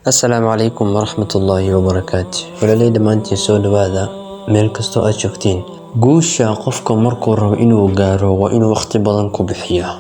Asalaamu calaykum waraxmatullaahi wabarakaatu. Walaalay dhammaantiin soo dhawaada meel kastoo aad joogtiin. Guusha qofka markuu rabo inuu gaaro waa inuu waqti badan ku bixiyaa.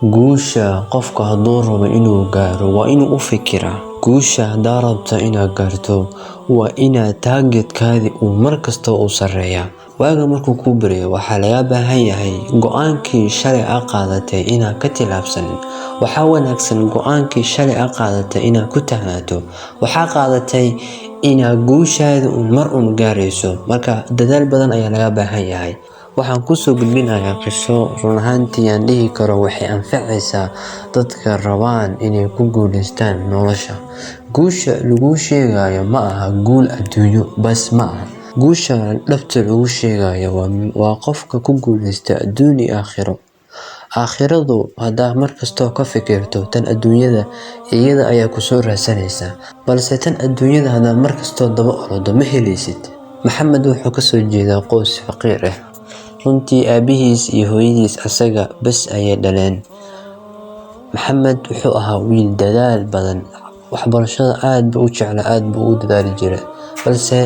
Guusha qofka hadduu rabo inuu gaaro waa inuu u fikiraa. Guusha haddaa rabta inaad gaarto waa inaad targetkaadi uu markasta u sareeyaa. Waaga markuu kuu baryo waxaa laga baahan yahay go'aankii shalay aad qaadatay inaad ka tilaabsanin. Waxaa wanaagsan go'aankii shalay aad qaadatay inaad ku tahnaato. Waxaa qaadatay inaad guushaada mar gaarayso. Marka dadaal badan ayaa laga baahan yahay. Waxaan ku soo gudbinayaa qiso run ahaantii aan dhihi karo waxay anfacaysaa dadka rabaan inay ku guuleystaan nolosha. Guusha lagu sheegayo ma aha guul adduunyo bas ma aha. Guusha dhabta lagu sheegayo waa qofka ku guuleysta adduun iyo aakhiro. Aakhiradu haddaa markasta ka fikirto tan adduunyada iyada ayaa ku soo raadsanaysa. Balse tan adduunyada haddaa markasta daba ordo ma helaysid. Maxamed wuxuu ka soo jeedaa qoys faqiir ah. Runtii aabihiis iyo hooyadiis asaga bas ayay dhaleen. Maxamed wuxuu ahaa wiil dadaal badan. Waxbarashada aad buu u jeclaa, aad buu u dadaali jiray. Balse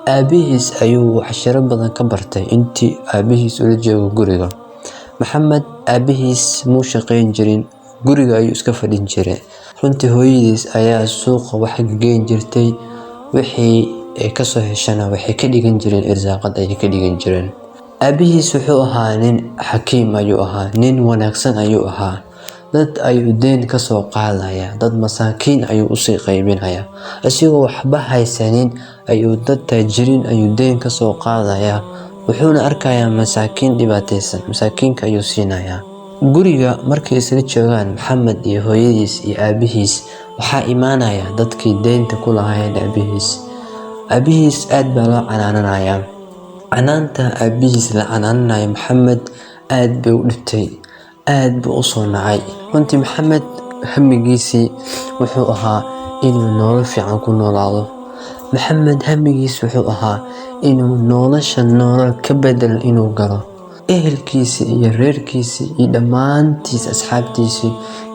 aabihiis ayuu cashiro badan ka bartay intii aabihiis ula joogo guriga. Maxamed aabihiis muu shaqayn jirin, guriga ayuu iska fadhin jiray. Runtii hooyadiis ayaa suuqa wax ka geyn jirtay. Wixii ay ka soo heshana waxay ka dhigan jireen irsaaqad ayay ka dhigan jireen. Aabihiis wuxuu ahaa nin xakiim ayuu ahaa, nin wanaagsan ayuu ahaa. Dad ayuu deen ka soo qaadaya, dad masaakiin ayuu u sii qaybinaya. Asigoo waxba haysanin ayuu dad taajiriin ayuu deen ka soo qaadaya. Wuxuuna arkayaa masaakiin dhibaataysan, masaakiinka ayuu siinayaa. Guriga markay isla joogaan Maxamed iyo hooyadiis iyo aabihiis waxaa imaanaya dadkii deynta ku lahaayeen aabihiis. Aabihiis aad baa loo canaananayaa. Canaanta aabihiis la canaananayo Maxamed aad bay u dhibtay, aad buu u soo nacay. Runtii Maxamed hamigiisii wuxuu ahaa inuu nolol fiican ku noolaado. Maxamed hamigiis wuxuu ahaa inuu nolosha nolol ka bedel inuu galo. Ehelkiisa iyo reerkiisa iyo dhammaantiis asxaabtiisa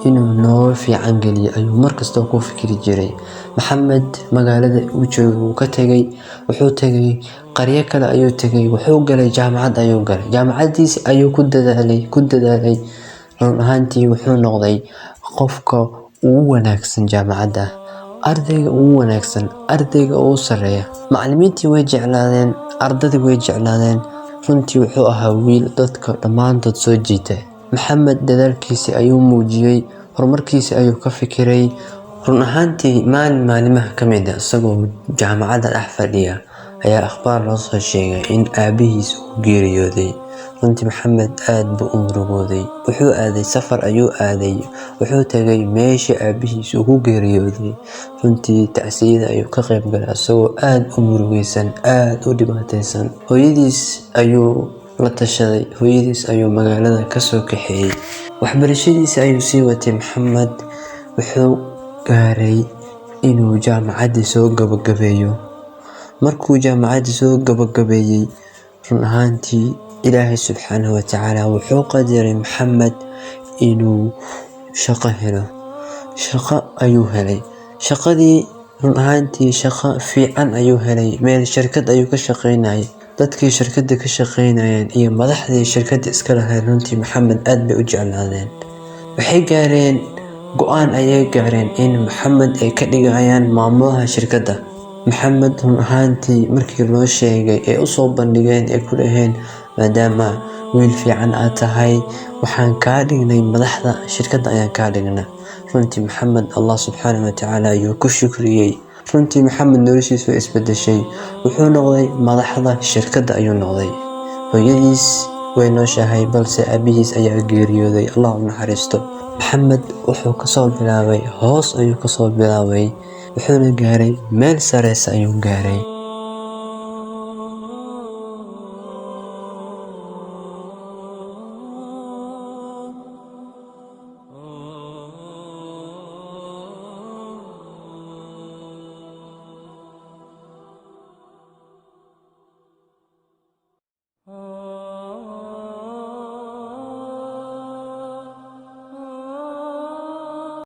inuu nolol fiican geliyo ayuu markasta ku fikiri jiray. Maxamed magaalada uu joogay wuu ka tagay, wuxuu tagay qaryo kale ayuu tagay, wuxuu galay jaamacad ayuu galay. Jaamacadiisa ayuu ku dadaalay. Run ahaantii wuxuu noqday qofka ugu wanaagsan jaamacadda. Ardayga ugu wanaagsan, ardayga ugu sareeya. Macallimiintii way jeclaadeen, ardadii way jeclaadeen. Runtii wuxuu ahaa wiil dadka dhammaantood soo jiita. Maxamed dadaalkiisa ayuu muujiyay, horumarkiisa ayuu ka fikiray. Run ahaantii maalin maalimaha ka mid ah isagoo jaamacadda dhex fadhiya ayaa akhbaar loo soo sheegay in aabihiis uu geeriyooday. Runtii Maxamed aad buu u murugooday. Wuxuu aaday safar ayuu aaday. Wuxuu tagay meeshii aabihiis uu ku geeriyooday. Runtii tacsiyada ayuu ka qayb galay isagoo aad u murugaysan, aad u dhibaataysan. Hooyadiis ayuu la tashaday. Hooyadiis ayuu magaalada ka soo kaxeeyay. Waxbarashadiisa ayuu sii watay. Maxamed wuxuu gaaray inuu jaamacaddii soo gabagabeeyo. Markuu jaamacaddii soo gabagabeeyay, run ahaantii Ilaahay subxaanahu wa tacaala wuxuu qadaray Maxamed inuu shaqo helo. Shaqo ayuu helay. Shaqadii run ahaantii shaqo fiican ayuu helay. Meel shirkad ayuu ka shaqaynayay. Dadkii shirkadda ka shaqaynayeen iyo madaxdii shirkadda iska lahayd runtii Maxamed aad bay u jeclaadeen. Waxay gaareen go'aan ayay gaareen in Maxamed ay ka dhigayaan maamulaha shirkadda. Maxamed run ahaantii markii loo sheegay ee u soo bandhigeen ee ku dhaheen maadaama wiil fiican aad tahay waxaan kaa dhignay madaxda shirkadda ayaan kaa dhignay. Runtii Maxamed Allah subxaanahu wa tacaala ayuu ku shukriyay. Runtii Maxamed noloshiisa way isbedeshay. Wuxuu noqday madaxda shirkadda ayuu noqday. Hooyadiis way nooshahay balse aabihiis ayaa geeriyooday. Allah u naxariisto. Maxamed wuxuu ka soo bilaabay hoos ayuu ka soo bilaabay. Wuxuuna gaaray meel sareysa ayuu gaaray.